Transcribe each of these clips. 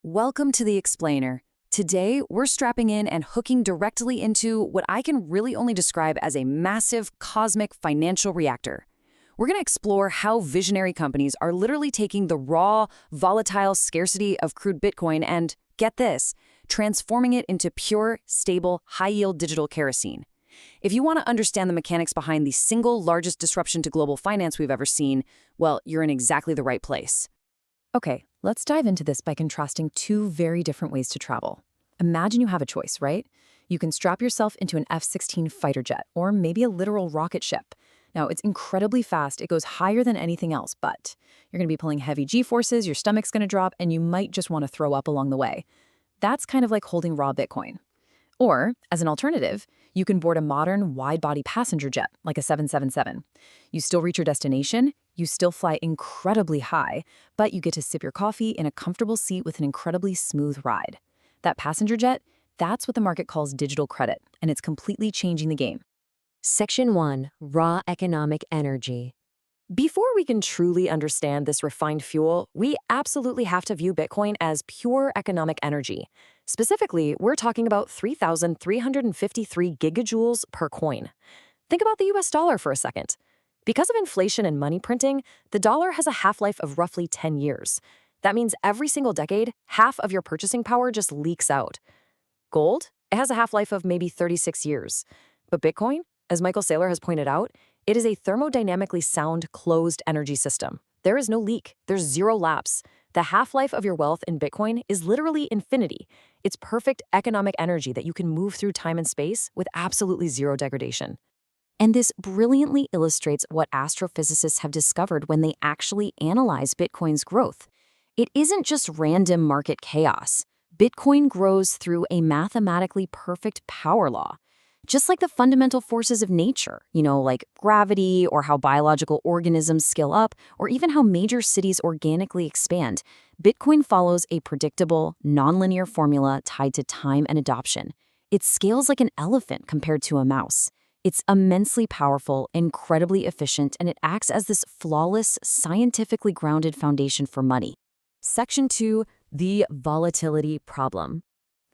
Welcome to the Explainer. Today, we're strapping in and hooking directly into what I can really only describe as a massive cosmic financial reactor. We're going to explore how visionary companies are literally taking the raw, volatile scarcity of crude Bitcoin and, get this, transforming it into pure, stable, high-yield digital kerosene. If you want to understand the mechanics behind the single largest disruption to global finance we've ever seen, well, you're in exactly the right place. Okay, let's dive into this by contrasting two very different ways to travel. Imagine you have a choice, right? You can strap yourself into an F-16 fighter jet, or maybe a literal rocket ship. Now, it's incredibly fast, it goes higher than anything else, but you're going to be pulling heavy G-forces, your stomach's going to drop, and you might just want to throw up along the way. That's kind of like holding raw Bitcoin. Or, as an alternative, you can board a modern, wide-body passenger jet, like a 777. You still reach your destination, you still fly incredibly high, but you get to sip your coffee in a comfortable seat with an incredibly smooth ride. That passenger jet, that's what the market calls digital credit, and it's completely changing the game. Section 1. Raw Economic Energy. Before we can truly understand this refined fuel, we absolutely have to view Bitcoin as pure economic energy. Specifically, we're talking about 3,353 gigajoules per coin. Think about the US dollar for a second. Because of inflation and money printing, the dollar has a half-life of roughly 10 years. That means every single decade, half of your purchasing power just leaks out. Gold, it has a half-life of maybe 36 years. But Bitcoin, as Michael Saylor has pointed out, it is a thermodynamically sound, closed energy system. There is no leak. There's zero lapse. The half-life of your wealth in Bitcoin is literally infinity. It's perfect economic energy that you can move through time and space with absolutely zero degradation. And this brilliantly illustrates what astrophysicists have discovered when they actually analyze Bitcoin's growth. It isn't just random market chaos. Bitcoin grows through a mathematically perfect power law. Just like the fundamental forces of nature, like gravity or how biological organisms scale up, or even how major cities organically expand, Bitcoin follows a predictable, nonlinear formula tied to time and adoption. It scales like an elephant compared to a mouse. It's immensely powerful, incredibly efficient, and it acts as this flawless, scientifically grounded foundation for money. Section 2, the volatility problem.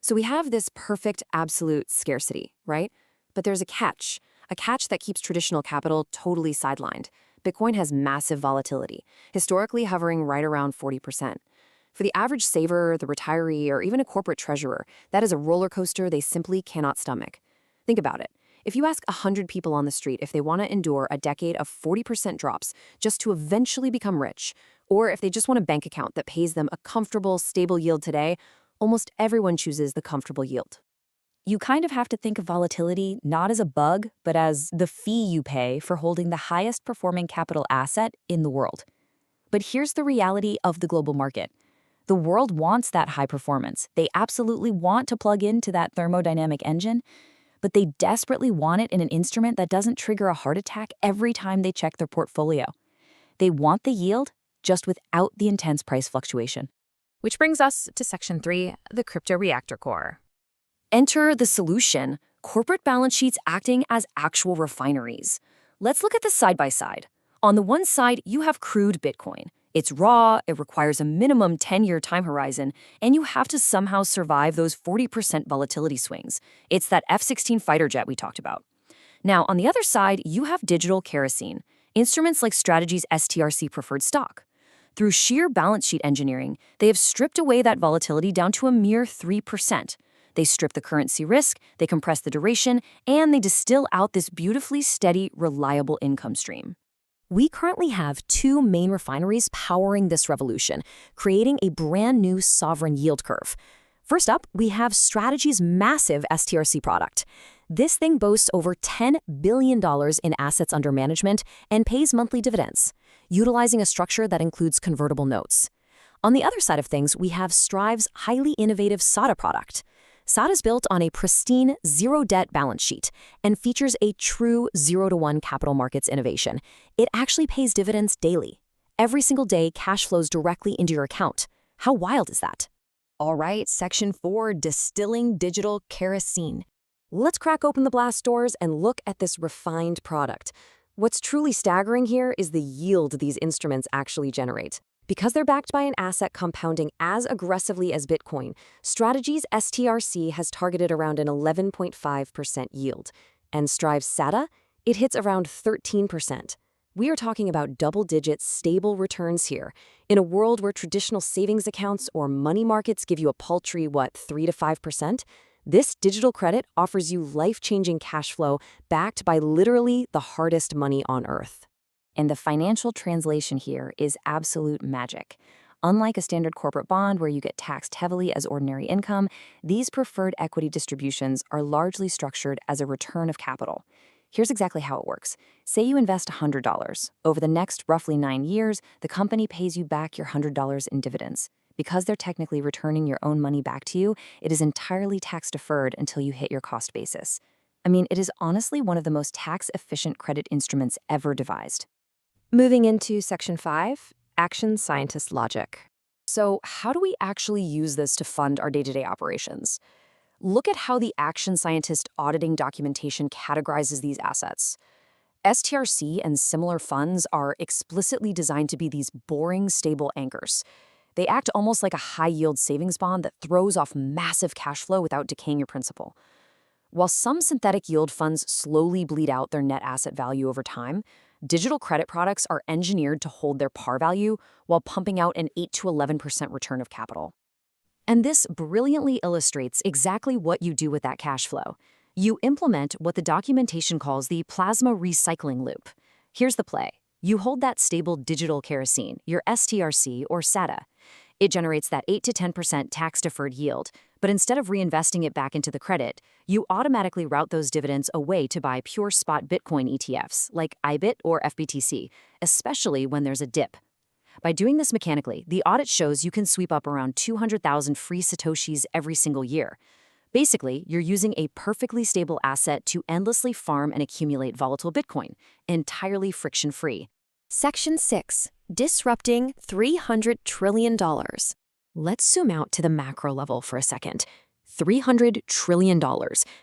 So we have this perfect absolute scarcity, right? But there's a catch that keeps traditional capital totally sidelined. Bitcoin has massive volatility, historically hovering right around 40%. For the average saver, the retiree, or even a corporate treasurer, that is a roller coaster they simply cannot stomach. Think about it. If you ask 100 people on the street if they want to endure a decade of 40% drops just to eventually become rich, or if they just want a bank account that pays them a comfortable, stable yield today, almost everyone chooses the comfortable yield. You kind of have to think of volatility not as a bug, but as the fee you pay for holding the highest performing capital asset in the world. But here's the reality of the global market. The world wants that high performance. They absolutely want to plug into that thermodynamic engine, but they desperately want it in an instrument that doesn't trigger a heart attack every time they check their portfolio. They want the yield, just without the intense price fluctuation. Which brings us to Section 3, the Crypto Reactor core. Enter the solution, corporate balance sheets acting as actual refineries. Let's look at this side by side. On the one side, you have crude Bitcoin. It's raw, it requires a minimum 10-year time horizon, and you have to somehow survive those 40% volatility swings. It's that F-16 fighter jet we talked about. Now, on the other side, you have digital kerosene, instruments like Strategy's STRC preferred stock. Through sheer balance sheet engineering, they have stripped away that volatility down to a mere 3%. They strip the currency risk, they compress the duration, and they distill out this beautifully steady, reliable income stream. We currently have two main refineries powering this revolution, creating a brand new sovereign yield curve. First up, we have Strategy's massive STRC product. This thing boasts over $10 billion in assets under management and pays monthly dividends, utilizing a structure that includes convertible notes. On the other side of things, we have Strive's highly innovative SATA product. SATA is built on a pristine zero-debt balance sheet and features a true 0-to-1 capital markets innovation. It actually pays dividends daily. Every single day, cash flows directly into your account. How wild is that? All right, Section 4, distilling digital kerosene. Let's crack open the blast doors and look at this refined product. What's truly staggering here is the yield these instruments actually generate. Because they're backed by an asset compounding as aggressively as Bitcoin, Strategy's STRC has targeted around an 11.5% yield. And Strive's SATA, it hits around 13%. We are talking about double-digit stable returns here. In a world where traditional savings accounts or money markets give you a paltry, 3 to 5%, this digital credit offers you life-changing cash flow backed by literally the hardest money on earth. And the financial translation here is absolute magic. Unlike a standard corporate bond where you get taxed heavily as ordinary income, these preferred equity distributions are largely structured as a return of capital. Here's exactly how it works. Say you invest $100. Over the next roughly 9 years, the company pays you back your $100 in dividends. Because they're technically returning your own money back to you, it is entirely tax-deferred until you hit your cost basis. I mean, it is honestly one of the most tax-efficient credit instruments ever devised. Moving into Section 5, Action Scientist Logic. So how do we actually use this to fund our day-to-day operations? Look at how the action scientist auditing documentation categorizes these assets. STRC and similar funds are explicitly designed to be these boring, stable anchors. They act almost like a high-yield savings bond that throws off massive cash flow without decaying your principal. While some synthetic yield funds slowly bleed out their net asset value over time, digital credit products are engineered to hold their par value while pumping out an 8 to 11% return of capital. And this brilliantly illustrates exactly what you do with that cash flow. You implement what the documentation calls the plasma recycling loop. Here's the play. You hold that stable digital kerosene, your STRC or SATA. It generates that 8 to 10% tax-deferred yield, but instead of reinvesting it back into the credit, you automatically route those dividends away to buy pure spot Bitcoin ETFs like IBIT or FBTC, especially when there's a dip. By doing this mechanically, the audit shows you can sweep up around 200,000 free Satoshis every single year. Basically, you're using a perfectly stable asset to endlessly farm and accumulate volatile Bitcoin, entirely friction-free. Section 6, Disrupting $300 trillion. Let's zoom out to the macro level for a second. $300 trillion.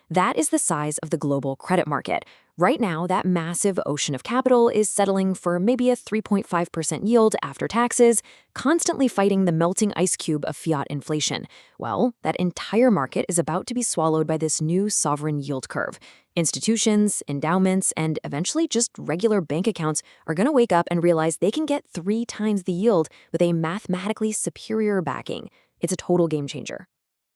That is the size of the global credit market. Right now, that massive ocean of capital is settling for maybe a 3.5% yield after taxes, constantly fighting the melting ice cube of fiat inflation. Well, that entire market is about to be swallowed by this new sovereign yield curve. Institutions, endowments, and eventually just regular bank accounts are going to wake up and realize they can get 3 times the yield with a mathematically superior backing. It's a total game changer.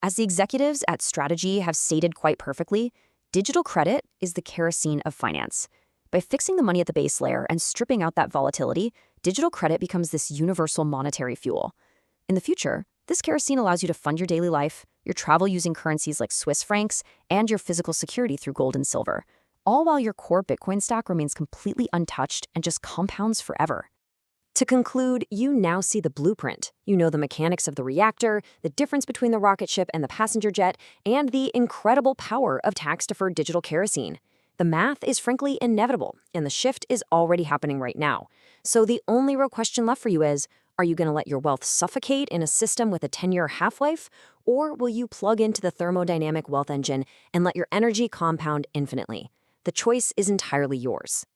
As the executives at Strategy have stated quite perfectly, digital credit is the kerosene of finance. By fixing the money at the base layer and stripping out that volatility, digital credit becomes this universal monetary fuel. In the future, this kerosene allows you to fund your daily life, your travel using currencies like Swiss francs, and your physical security through gold and silver, all while your core Bitcoin stack remains completely untouched and just compounds forever. To conclude, you now see the blueprint. You know the mechanics of the reactor, the difference between the rocket ship and the passenger jet, and the incredible power of tax-deferred digital kerosene. The math is frankly inevitable, and the shift is already happening right now. So the only real question left for you is, are you going to let your wealth suffocate in a system with a 10-year half-life, or will you plug into the thermodynamic wealth engine and let your energy compound infinitely? The choice is entirely yours.